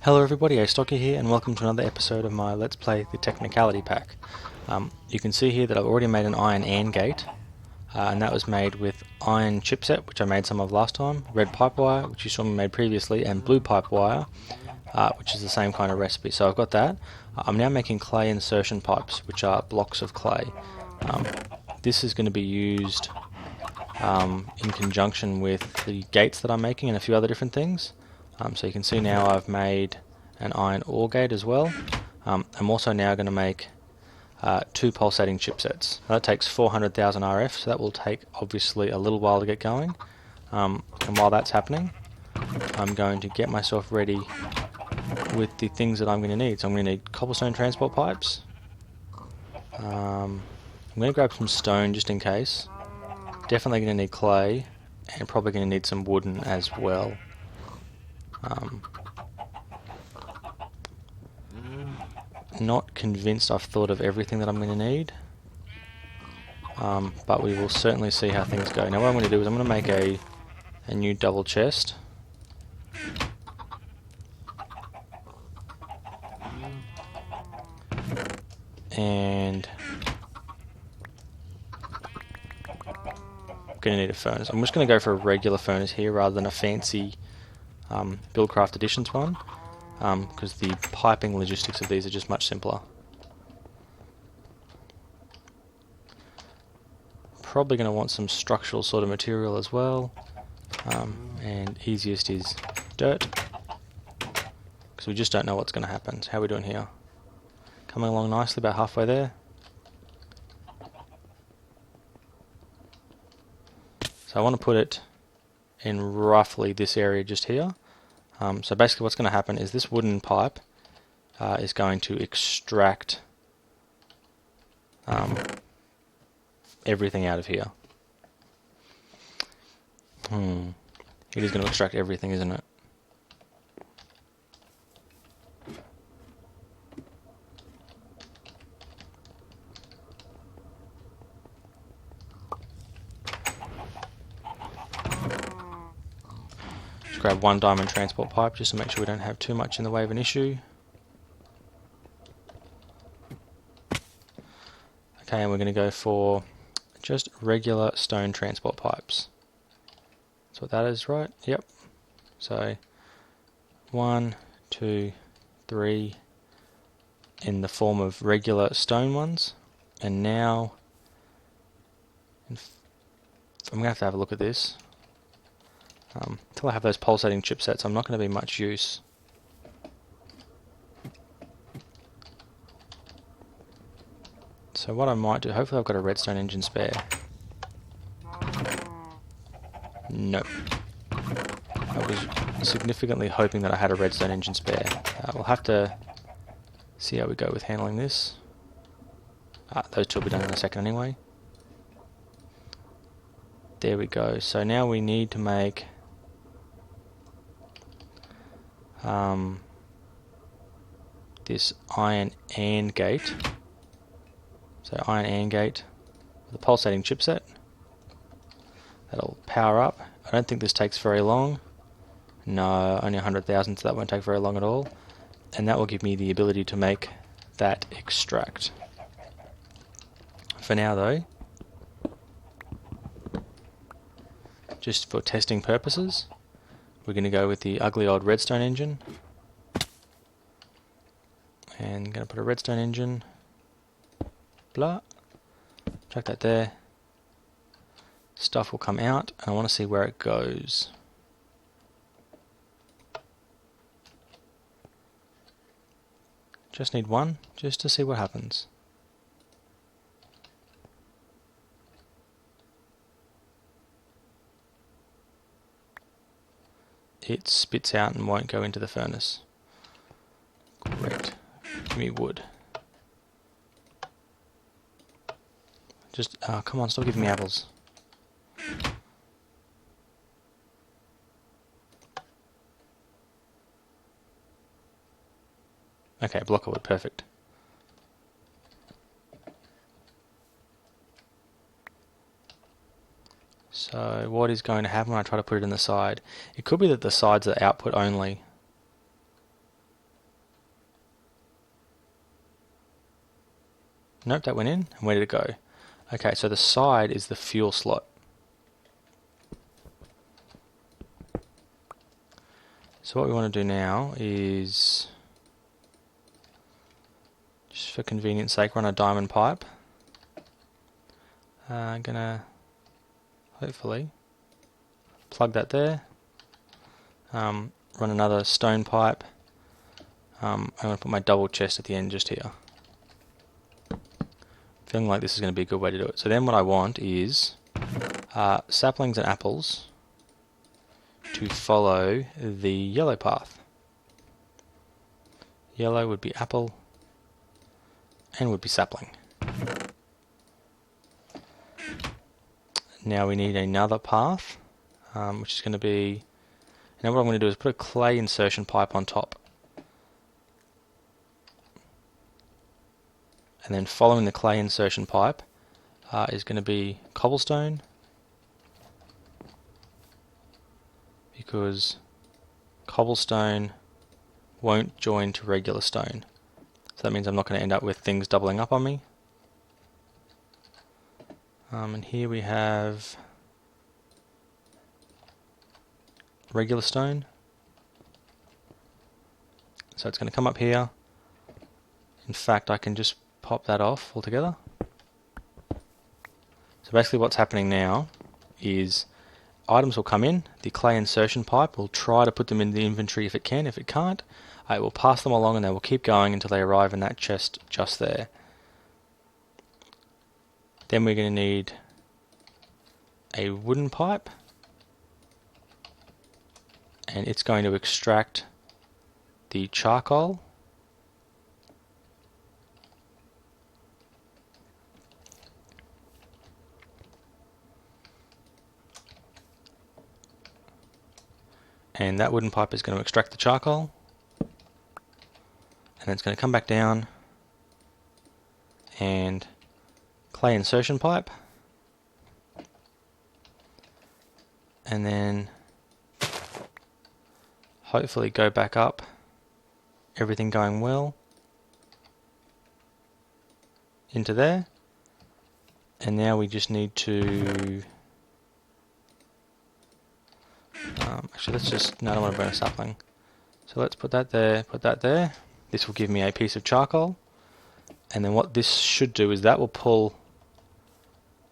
Hello everybody, Astocky here and welcome to another episode of my Let's Play the Technicality pack. You can see here that I've already made an iron AND gate, and that was made with iron chipset, which I made some of last time, red pipe wire, which you saw me made previously, and blue pipe wire, which is the same kind of recipe. So I've got that. I'm now making clay insertion pipes, which are blocks of clay. This is going to be used in conjunction with the gates that I'm making and a few other different things. So you can see now I've made an iron ore gate as well. I'm also now going to make two pulsating chipsets. That takes 400,000 RF, so that will take obviously a little while to get going. And while that's happening, I'm going to get myself ready with the things that I'm going to need. So I'm going to need cobblestone transport pipes. I'm going to grab some stone just in case. Definitely going to need clay, and probably going to need some wooden as well. Not convinced I've thought of everything that I'm going to need, but we will certainly see how things go. Now what I'm going to do is I'm going to make a new double chest. And I'm going to need a furnace. I'm just going to go for a regular furnace here rather than a fancy Buildcraft Editions one, because the piping logistics of these are just much simpler. Probably going to want some structural sort of material as well, and easiest is dirt, because we just don't know what's going to happen. So how are we doing here? Coming along nicely, about halfway there. So I want to put it in roughly this area just here. So basically what's going to happen is this wooden pipe is going to extract everything out of here. It is going to extract everything, isn't it? Grab one diamond transport pipe just to make sure we don't have too much in the way of an issue. Okay, and we're going to go for just regular stone transport pipes. That's what that is, right? Yep. So 1, 2, 3 in the form of regular stone ones, and now I'm going to have a look at this. Until I have those pulsating chipsets, I'm not going to be much use. So what I might do, hopefully I've got a redstone engine spare. Nope. I was significantly hoping that I had a redstone engine spare. We'll have to see how we go with handling this. Those two will be done in a second anyway. There we go. So now we need to make this iron AND gate. So iron AND gate with a pulsating chipset. That'll power up. I don't think this takes very long. No, only 100,000, so that won't take very long at all. And that will give me the ability to make that extract. For now though, just for testing purposes, we're going to go with the ugly old redstone engine. And I'm going to put a redstone engine. Blah. Chuck that there. Stuff will come out, and I want to see where it goes. Just need one, just to see what happens. It spits out and won't go into the furnace. Great. Give me wood. Just, come on, stop giving me apples. Okay, block of wood, perfect. So what is going to happen when I try to put it in the side? It could be that the sides are output only. Nope, that went in. And where did it go? Okay, so the side is the fuel slot. So what we want to do now is, just for convenience sake, run a diamond pipe. I'm gonna hopefully plug that there. Run another stone pipe. I'm going to put my double chest at the end just here. Feeling like this is going to be a good way to do it. So then what I want is saplings and apples to follow the yellow path. Yellow would be apple and would be sapling. Now we need another path, which is going to be, now what I'm going to do is put a clay insertion pipe on top. And then following the clay insertion pipe is going to be cobblestone, because cobblestone won't join to regular stone. So that means I'm not going to end up with things doubling up on me. And here we have regular stone. So it's going to come up here. In fact, I can just pop that off altogether. So basically what's happening now is items will come in, the clay insertion pipe will try to put them in the inventory if it can. If it can't, it will pass them along and they will keep going until they arrive in that chest just there. Then we're going to need a wooden pipe, and it's going to extract the charcoal. And that wooden pipe is going to extract the charcoal, and then it's going to come back down, and clay insertion pipe, and then hopefully go back up, everything going well, into there. And now we just need to actually let's just, no, I don't want to burn a sapling, so let's put that there, put that there. This will give me a piece of charcoal, and then what this should do is that will pull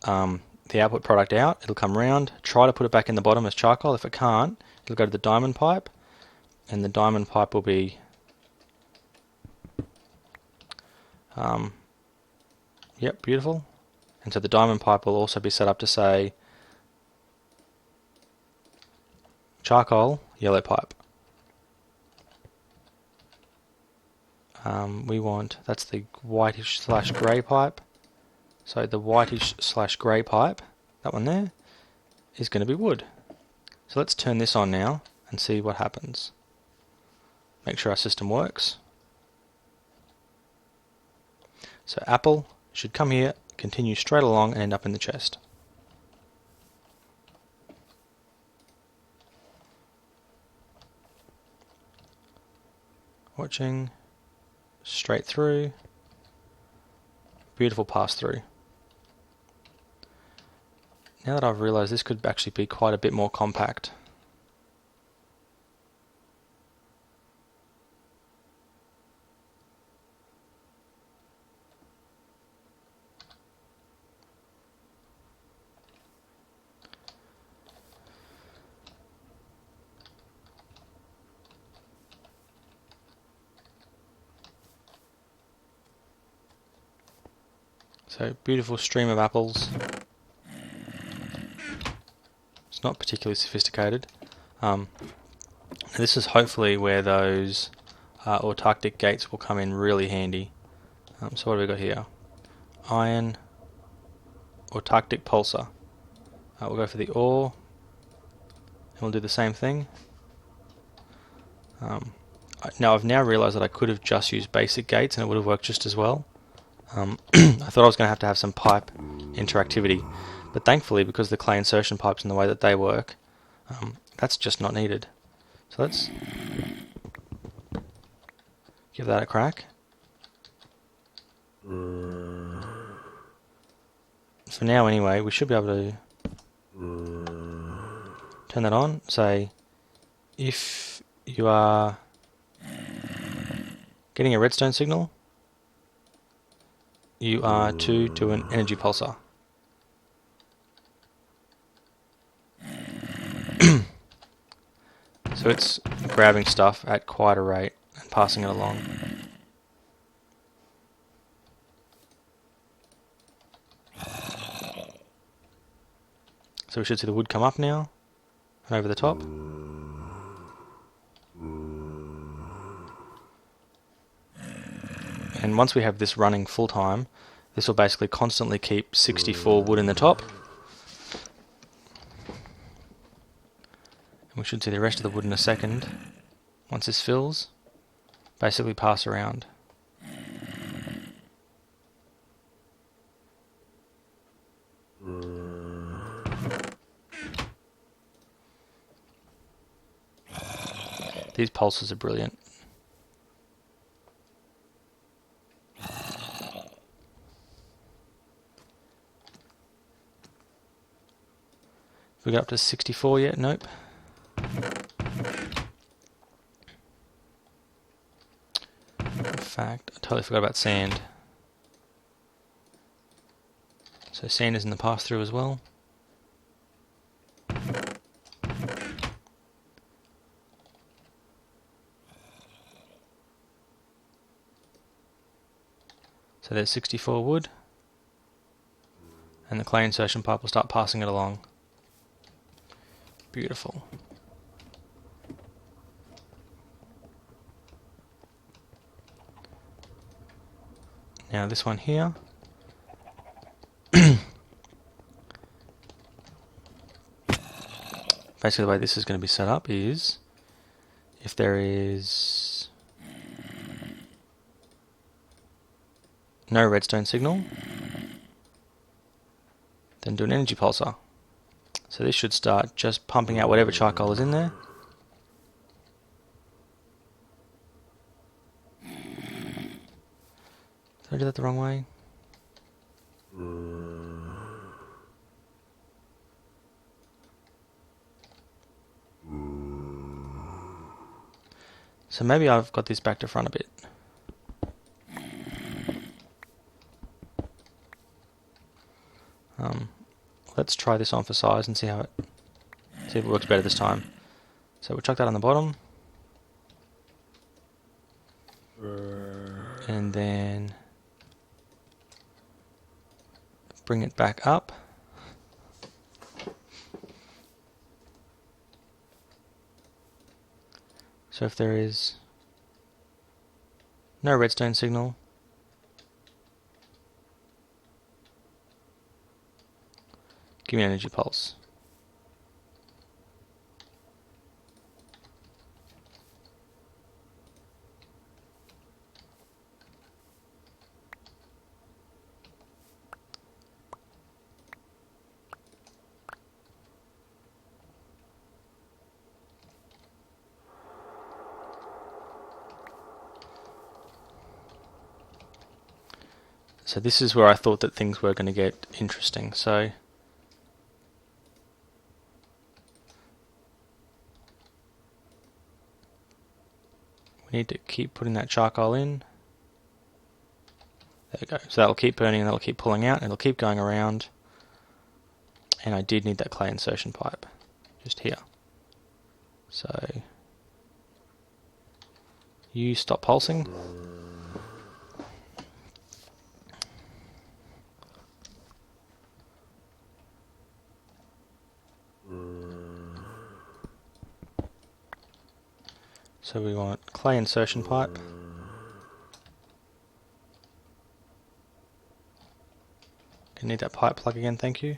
the output product out. It'll come round, try to put it back in the bottom as charcoal. If it can't, it'll go to the diamond pipe, and the diamond pipe will be yep, beautiful. And so the diamond pipe will also be set up to say charcoal, yellow pipe. We want, that's the whitish slash grey pipe. So the whitish slash grey pipe, that one there, is going to be wood. So let's turn this on now and see what happens. Make sure our system works. So apple should come here, continue straight along and end up in the chest. Watching, straight through, beautiful pass through. Now that I've realised this could actually be quite a bit more compact. So beautiful stream of apples. It's not particularly sophisticated. This is hopefully where those autarctic gates will come in really handy. So what have we got here? Iron, autarctic pulsar. We'll go for the ore, and we'll do the same thing. Now I've now realised that I could have just used basic gates and it would have worked just as well. I thought I was going to have some pipe interactivity, but thankfully, because the clay insertion pipes and the way that they work, that's just not needed. So let's give that a crack. for now anyway, we should be able to turn that on. Say, if you are getting a redstone signal, you are to do an energy pulsar. So it's grabbing stuff at quite a rate and passing it along. So we should see the wood come up now and over the top. And once we have this running full time, this will basically constantly keep 64 wood in the top. And we should see the rest of the wood in a second. Once this fills, basically pass around. These pulses are brilliant. Have we got up to 64 yet? Nope. In fact, I totally forgot about sand. So sand is in the pass-through as well. So there's 64 wood, and the clay insertion pipe will start passing it along. Beautiful. Now this one here, basically the way this is going to be set up is, if there is no redstone signal, then do an energy pulsar. So this should start just pumping out whatever charcoal is in there. Did I do that the wrong way? So maybe I've got this back to front a bit. Let's try this on for size and see if it works better this time. So we'll chuck that on the bottom. And then bring it back up. So if there is no redstone signal, give me an energy pulse. So this is where I thought that things were going to get interesting. So we need to keep putting that charcoal in. There we go. So that'll keep burning and that'll keep pulling out and it'll keep going around. And I did need that clay insertion pipe just here. So you stop pulsing. So we want clay insertion pipe. Gonna need that pipe plug again, thank you.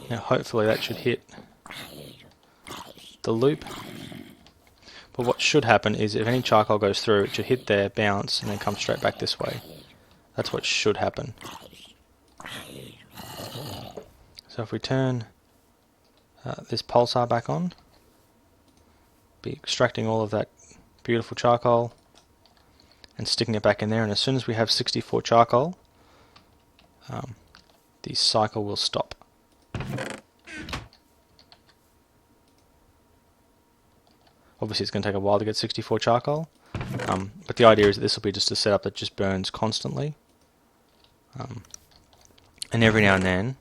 Now hopefully that should hit the loop. But what should happen is if any charcoal goes through, it should hit there, bounce, and then come straight back this way. That's what should happen. So if we turn this pulsar back on. Be extracting all of that beautiful charcoal and sticking it back in there, and as soon as we have 64 charcoal, the cycle will stop. Obviously it's going to take a while to get 64 charcoal, but the idea is that this will be just a setup that just burns constantly, and every now and then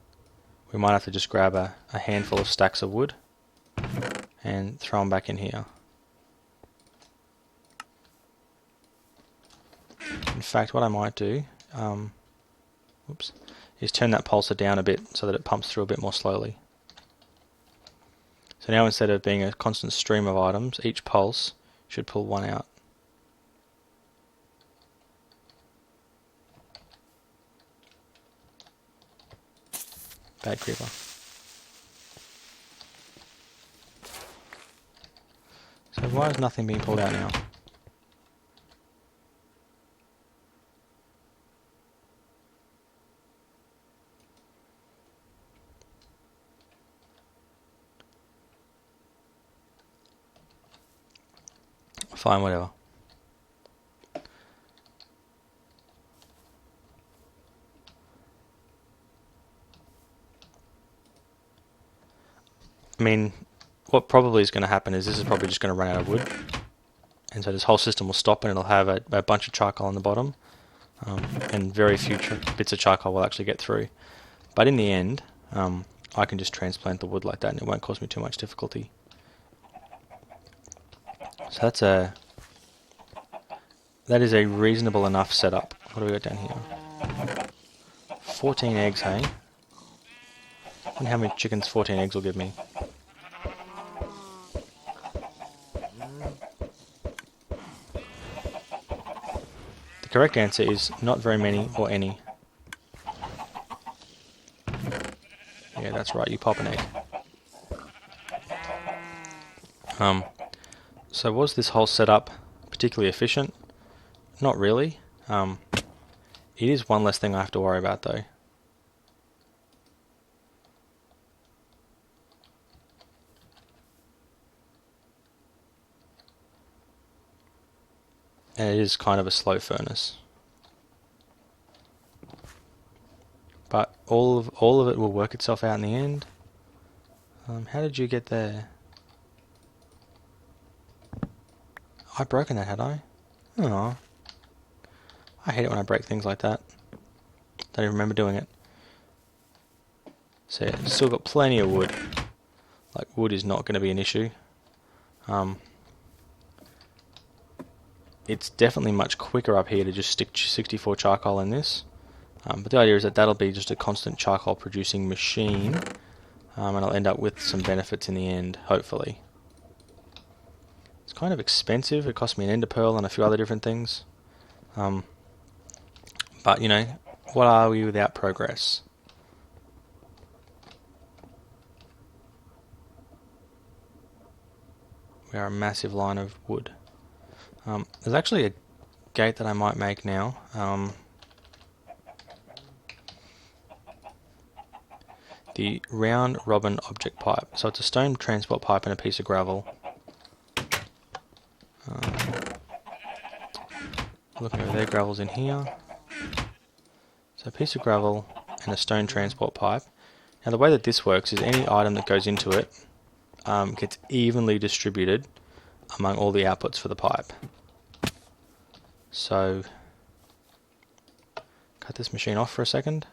we might have to just grab a handful of stacks of wood and throw them back in here. In fact, what I might do is turn that pulsar down a bit so that it pumps through a bit more slowly. So now instead of being a constant stream of items, each pulse should pull one out. Bad creeper. So why is nothing being pulled out now? Fine, whatever. I mean, what probably is going to happen is this is probably just going to run out of wood, and so this whole system will stop and it'll have a bunch of charcoal on the bottom, and very few bits of charcoal will actually get through. But in the end, I can just transplant the wood like that and it won't cause me too much difficulty. So that is a reasonable enough setup. What do we got down here? 14 eggs, hey? I wonder how many chickens 14 eggs will give me. The correct answer is not very many or any. Yeah, that's right, you pop an egg. So was this whole setup particularly efficient? Not really. It is one less thing I have to worry about though. And it is kind of a slow furnace. But all of it will work itself out in the end. How did you get there? I'd broken that, had I? Oh. I hate it when I break things like that. Don't even remember doing it. So yeah, still got plenty of wood. Like, wood is not going to be an issue. It's definitely much quicker up here to just stick 64 charcoal in this. But the idea is that that'll be just a constant charcoal producing machine, and I'll end up with some benefits in the end, hopefully. It's kind of expensive. It cost me an ender pearl and a few other different things. But, you know, what are we without progress? We are a massive line of wood. There's actually a gate that I might make now. The round robin object pipe. So it's a stone transport pipe and a piece of gravel. Looking over there, gravel's in here. So a piece of gravel and a stone transport pipe. Now the way that this works is any item that goes into it gets evenly distributed among all the outputs for the pipe. So cut this machine off for a second.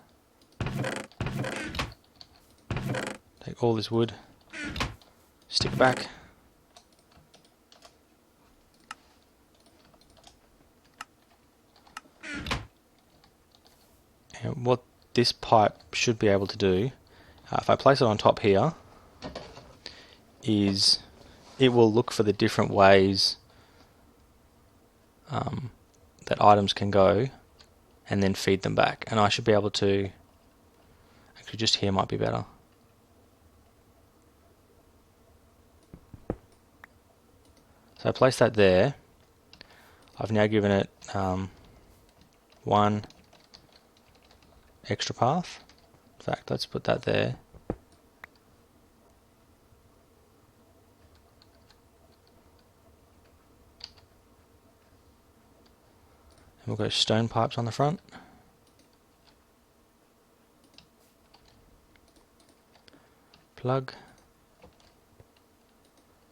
Take all this wood, stick it back. And what this pipe should be able to do, if I place it on top here, is it will look for the different ways that items can go and then feed them back. And I should be able to, actually just here might be better. So I place that there. I've now given it one extra path. In fact, let's put that there. we'll go stone pipes on the front. Plug.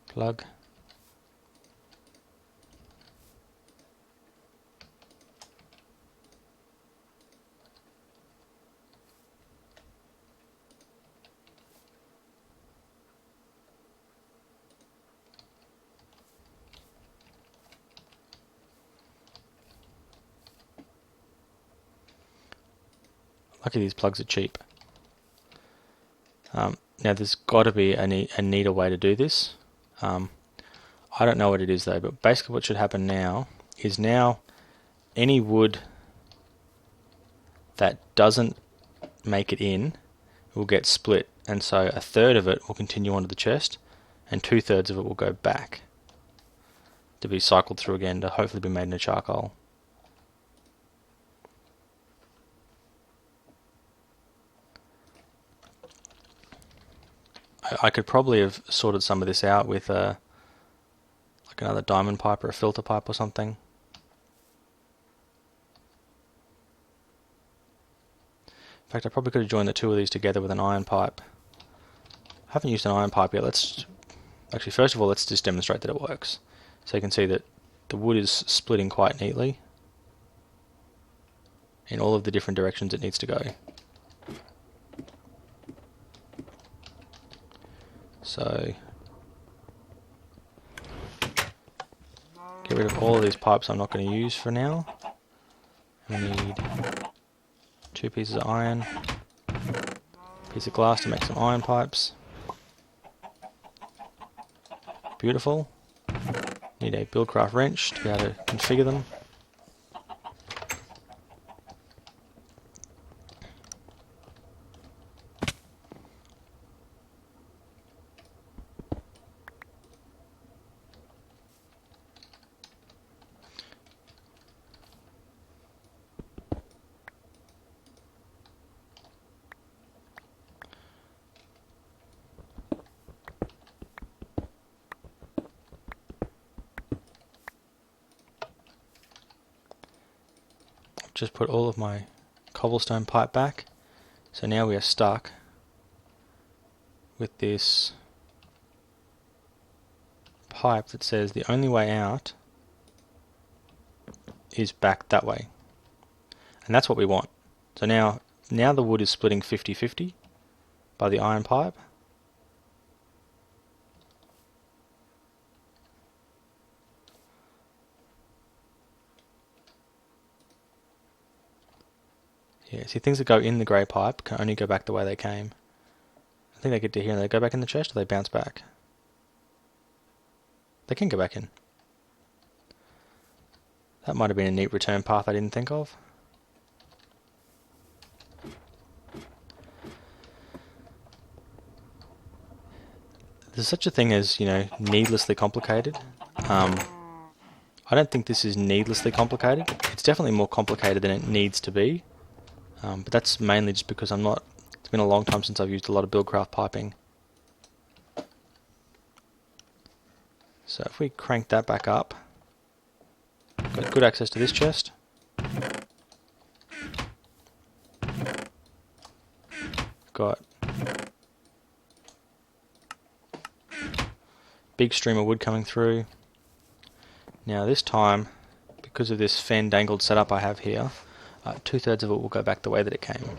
Plug. Lucky these plugs are cheap. Now there's got to be a neater way to do this. I don't know what it is though, but basically what should happen now is any wood that doesn't make it in will get split, and so a third of it will continue onto the chest and 2/3 of it will go back to be cycled through again to hopefully be made into charcoal. I could probably have sorted some of this out with like another diamond pipe or a filter pipe or something. In fact, I probably could have joined the two of these together with an iron pipe. I haven't used an iron pipe yet. Actually, first of all, let's just demonstrate that it works. So you can see that the wood is splitting quite neatly in all of the different directions it needs to go. So get rid of all of these pipes I'm not going to use for now. We need 2 pieces of iron, a piece of glass to make some iron pipes. Beautiful. Need a Buildcraft wrench to be able to configure them. Just put all of my cobblestone pipe back, so now we are stuck with this pipe that says the only way out is back that way, and that's what we want. So now the wood is splitting 50-50 by the iron pipe. Yeah, see, things that go in the grey pipe can only go back the way they came. I think they get to here and they go back in the chest, or they bounce back. They can go back in. That might have been a neat return path I didn't think of. There's such a thing as, needlessly complicated. I don't think this is needlessly complicated. It's definitely more complicated than it needs to be. But that's mainly just because it's been a long time since I've used a lot of Buildcraft piping. So if we crank that back up, got good access to this chest. Got big stream of wood coming through. Now this time, because of this fandangled setup I have here, 2/3 of it will go back the way that it came.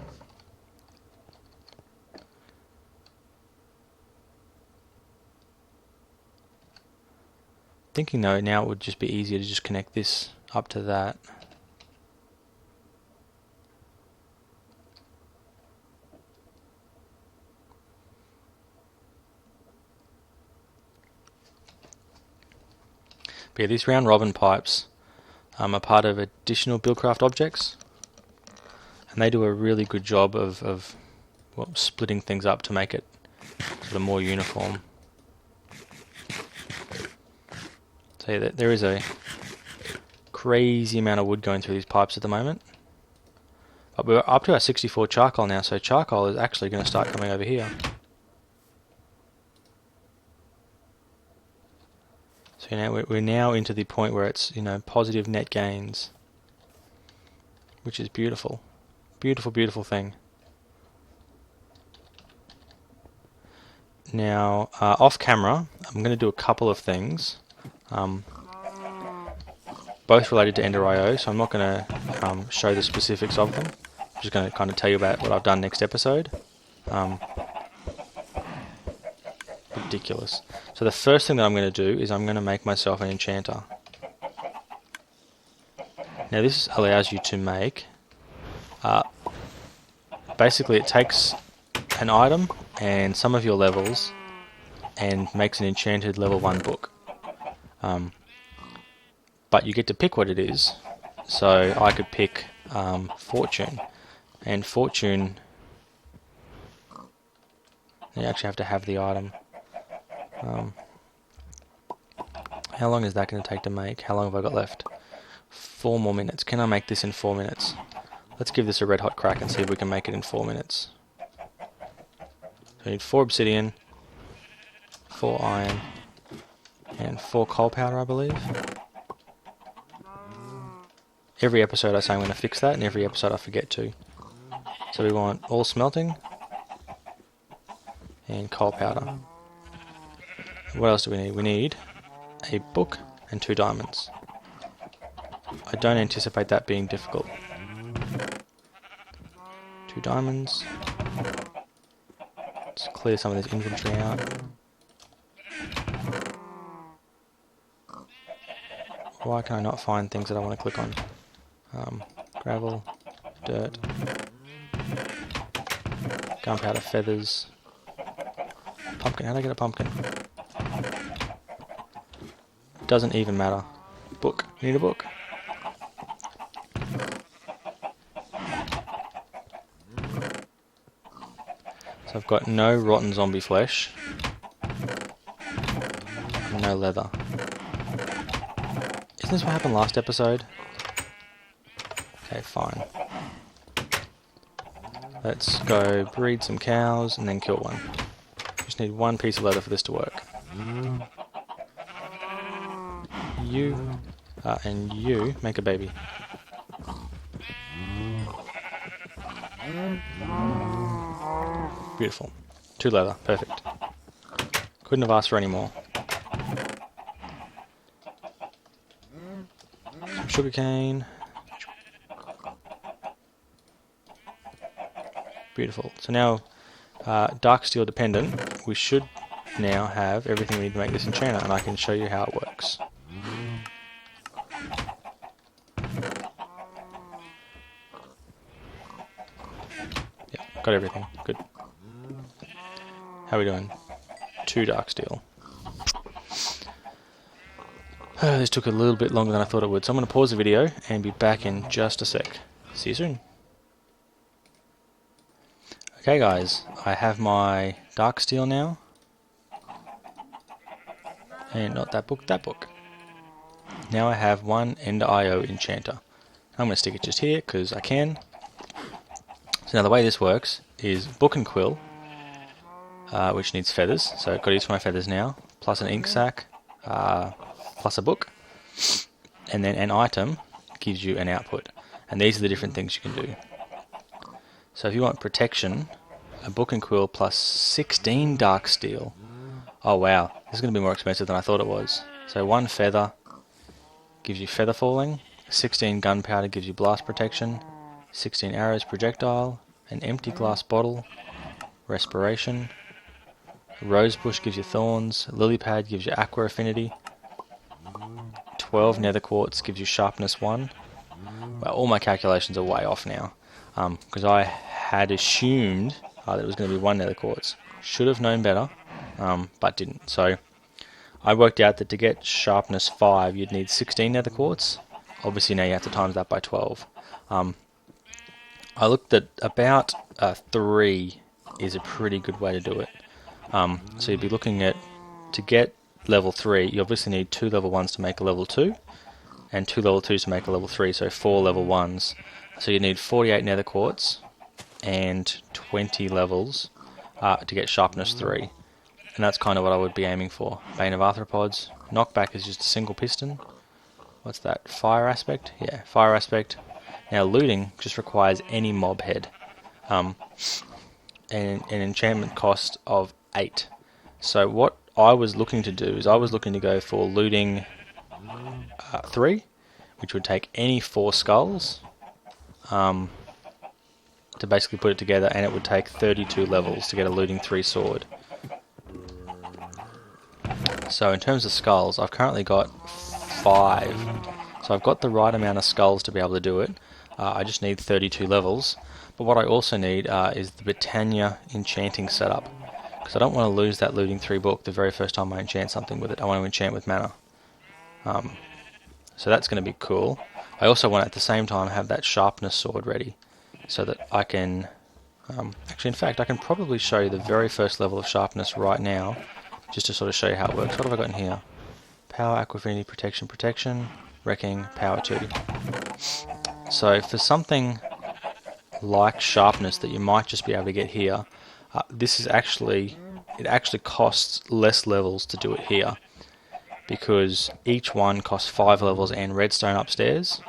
Thinking though, now it would just be easier to just connect this up to that. But yeah, these round robin pipes are part of additional Buildcraft objects, and they do a really good job of splitting things up to make it sort of more uniform. So yeah, there is a crazy amount of wood going through these pipes at the moment. But we're up to our 64 charcoal now, so charcoal is actually going to start coming over here. So now we're now into the point where it's positive net gains. which is beautiful. Beautiful, beautiful thing. Now, off camera, I'm going to do a couple of things, both related to Ender.io, so I'm not going to show the specifics of them. I'm just going to kind of tell you about what I've done next episode. Ridiculous. So the first thing that I'm going to do is I'm going to make myself an enchanter. Now this allows you to make, basically it takes an item and some of your levels and makes an enchanted level 1 book. But you get to pick what it is. So I could pick Fortune, and Fortune, you actually have to have the item. How long is that going to take to make? How long have I got left? 4 more minutes. Can I make this in 4 minutes? Let's give this a red hot crack and see if we can make it in 4 minutes. So I need 4 obsidian, 4 iron, and 4 coal powder, I believe. Every episode I say I'm going to fix that, and every episode I forget to. So we want all smelting and coal powder. What else do we need? We need a book and 2 diamonds. I don't anticipate that being difficult. 2 diamonds. Let's clear some of this inventory out. Why can I not find things that I want to click on? Gravel, dirt, gunpowder, feathers, pumpkin. How do I get a pumpkin? Doesn't even matter. Book. Need a book. So I've got no rotten zombie flesh. And no leather. Isn't this what happened last episode? Okay, fine. Let's go breed some cows and then kill one. Just need 1 piece of leather for this to work. You and you make a baby. Beautiful. 2 leather. Perfect. Couldn't have asked for any more. Some sugarcane. Beautiful. So now, dark steel dependent, we should now have everything we need to make this enchanter, and I can show you how it works. Yeah, got everything. Good. How are we doing? 2 dark steel. This took a little bit longer than I thought it would, so I'm going to pause the video and be back in just a sec. See you soon. Okay guys, I have my dark steel now. And not that book, that book. Now I have 1 Ender.io enchanter. I'm going to stick it just here because I can. So now the way this works is book and quill, which needs feathers. So I've got to use for my feathers now, plus an ink sac, plus a book. And then an item gives you an output. And these are the different things you can do. So if you want protection, a book and quill plus 16 dark steel. Oh wow, this is going to be more expensive than I thought it was. So 1 feather gives you feather falling, 16 gunpowder gives you blast protection, 16 arrows projectile, an empty glass bottle, respiration, rosebush gives you thorns, lily pad gives you aqua affinity, 12 nether quartz gives you sharpness 1. Well, all my calculations are way off now, because I had assumed that it was going to be 1 nether quartz. Should have known better, but didn't. So I worked out that to get sharpness 5 you'd need 16 nether quartz. Obviously now you have to times that by 12. I looked at about 3 is a pretty good way to do it. So you'd be looking at, to get level 3 you obviously need 2 level 1s to make a level 2 and 2 level 2s to make a level 3, so 4 level 1s. So you need 48 nether quartz and 20 levels to get sharpness 3. And that's kind of what I would be aiming for. Bane of Arthropods. Knockback is just a single piston. What's that? Fire aspect? Yeah, fire aspect. Now looting just requires any mob head, and an enchantment cost of 8. So what I was looking to do is I was looking to go for looting 3, which would take any 4 skulls to basically put it together, and it would take 32 levels to get a looting 3 sword. So in terms of skulls, I've currently got 5. So I've got the right amount of skulls to be able to do it. I just need 32 levels. But what I also need is the Botania enchanting setup, because I don't want to lose that looting 3 book the very first time I enchant something with it. I want to enchant with mana. So that's going to be cool. I also want at the same time have that sharpness sword ready, so that I can... actually, in fact, I can probably show you the very first level of sharpness right now, just to sort of show you how it works. What have I got in here? Power, Aqua Affinity, Protection, Wrecking, Power 2. So for something like sharpness that you might just be able to get here, this is actually... it actually costs less levels to do it here, because each one costs 5 levels and redstone upstairs.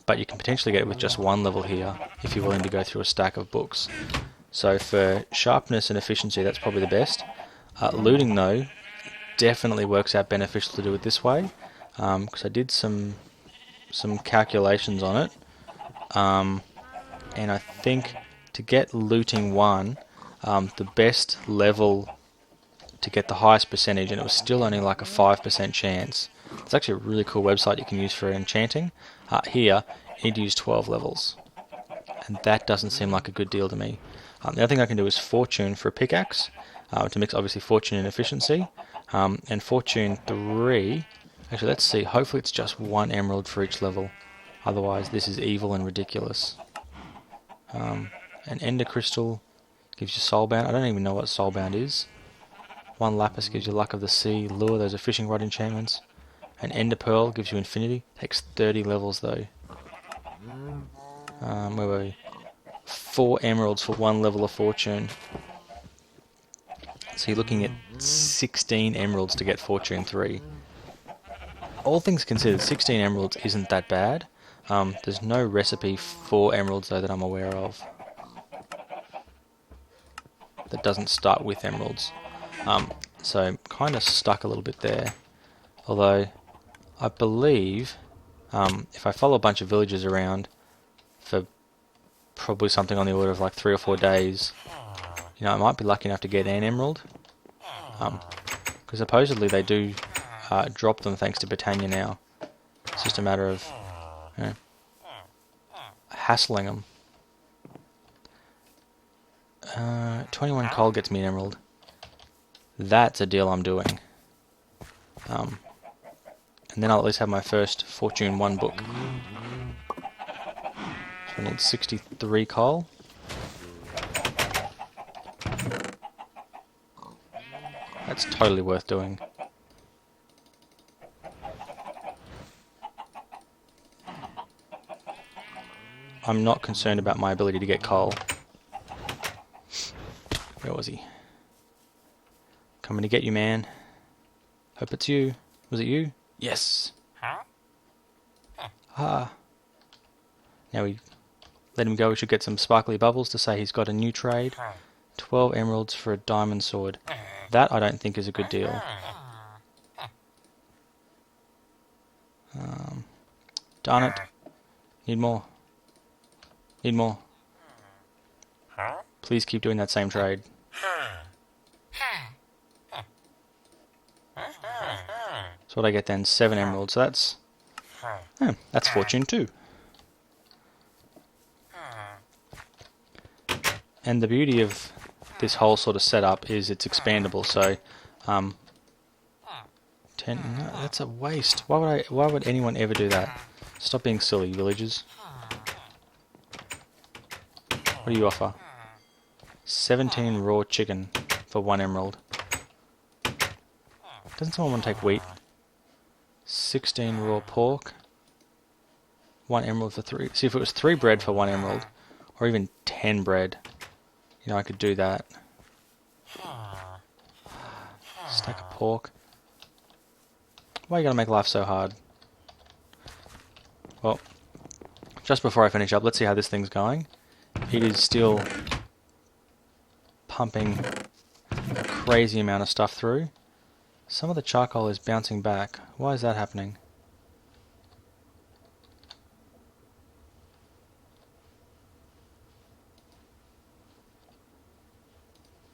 But you can potentially get it with just 1 level here if you're willing to go through a stack of books. So for sharpness and efficiency, that's probably the best. Looting, though, definitely works out beneficial to do it this way, because I did some calculations on it, and I think to get looting 1, the best level to get the highest percentage, and it was still only like a 5% chance. It's actually a really cool website you can use for enchanting. Here, you need to use 12 levels, and that doesn't seem like a good deal to me. The other thing I can do is Fortune for a pickaxe, to mix obviously Fortune and efficiency, and Fortune 3, actually let's see, hopefully it's just 1 emerald for each level, otherwise this is evil and ridiculous. An Ender Crystal gives you Soulbound. I don't even know what Soulbound is. 1 Lapis gives you Luck of the Sea, Lure, those are fishing rod enchantments. An Ender Pearl gives you Infinity, takes 30 levels though. Where were we? 4 emeralds for 1 level of Fortune. So you're looking at 16 emeralds to get Fortune 3. All things considered, 16 emeralds isn't that bad. There's no recipe for emeralds though that I'm aware of that doesn't start with emeralds. So I'm kind of stuck a little bit there. Although I believe if I follow a bunch of villagers around for probably something on the order of like 3 or 4 days, you know, I might be lucky enough to get an emerald. Because supposedly they do drop them thanks to Botania now. It's just a matter of, you know, hassling them. 21 coal gets me an emerald. That's a deal I'm doing. And then I'll at least have my first Fortune 1 book. So I need 63 coal. That's totally worth doing. I'm not concerned about my ability to get coal. Where was he? Coming to get you, man. Hope it's you. Was it you? Yes. Ah. Now we let him go. We should get some sparkly bubbles to say he's got a new trade. 12 emeralds for a diamond sword. That I don't think is a good deal. Darn it. Need more. Need more. Please keep doing that same trade. So what I get then? 7 emeralds. So that's Fortune 2. And the beauty of this whole sort of setup is it's expandable. So 10. No, that's a waste. Why would anyone ever do that? Stop being silly, villagers. What do you offer? 17 raw chicken for 1 emerald. Doesn't someone want to take wheat? 16 raw pork. 1 emerald for 3. See, if it was 3 bread for 1 emerald, or even 10 bread, you know, I could do that. Stack of pork. Why you gotta make life so hard? Well, just before I finish up, let's see how this thing's going. It is still pumping a crazy amount of stuff through. Some of the charcoal is bouncing back. Why is that happening?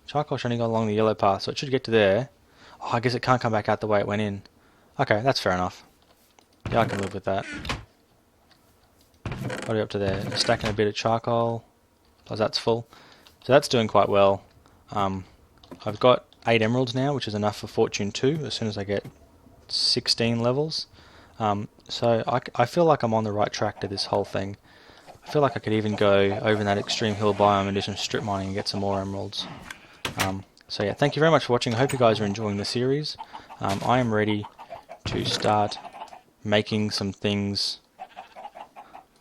Charcoal should only go along the yellow path, so it should get to there. Oh, I guess it can't come back out the way it went in. Okay, that's fair enough. Yeah, I can live with that. What are we up to there? Stacking a bit of charcoal, plus that's full. So that's doing quite well. I've got 8 emeralds now, which is enough for Fortune 2 as soon as I get 16 levels. So I feel like I'm on the right track to this whole thing. I feel like I could even go over in that extreme hill biome and do some strip mining and get some more emeralds. So yeah, thank you very much for watching. I hope you guys are enjoying the series. I am ready to start making some things.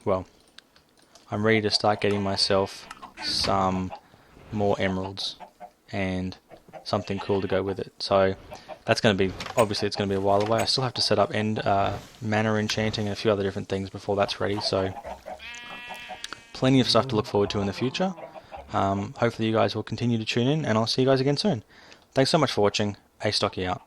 Well, I'm ready to start getting myself some more emeralds and something cool to go with it. So that's going to be, obviously it's going to be a while away. I still have to set up mana enchanting and a few other different things before that's ready. So plenty of stuff to look forward to in the future. Hopefully you guys will continue to tune in, and I'll see you guys again soon. Thanks so much for watching. Astocky out.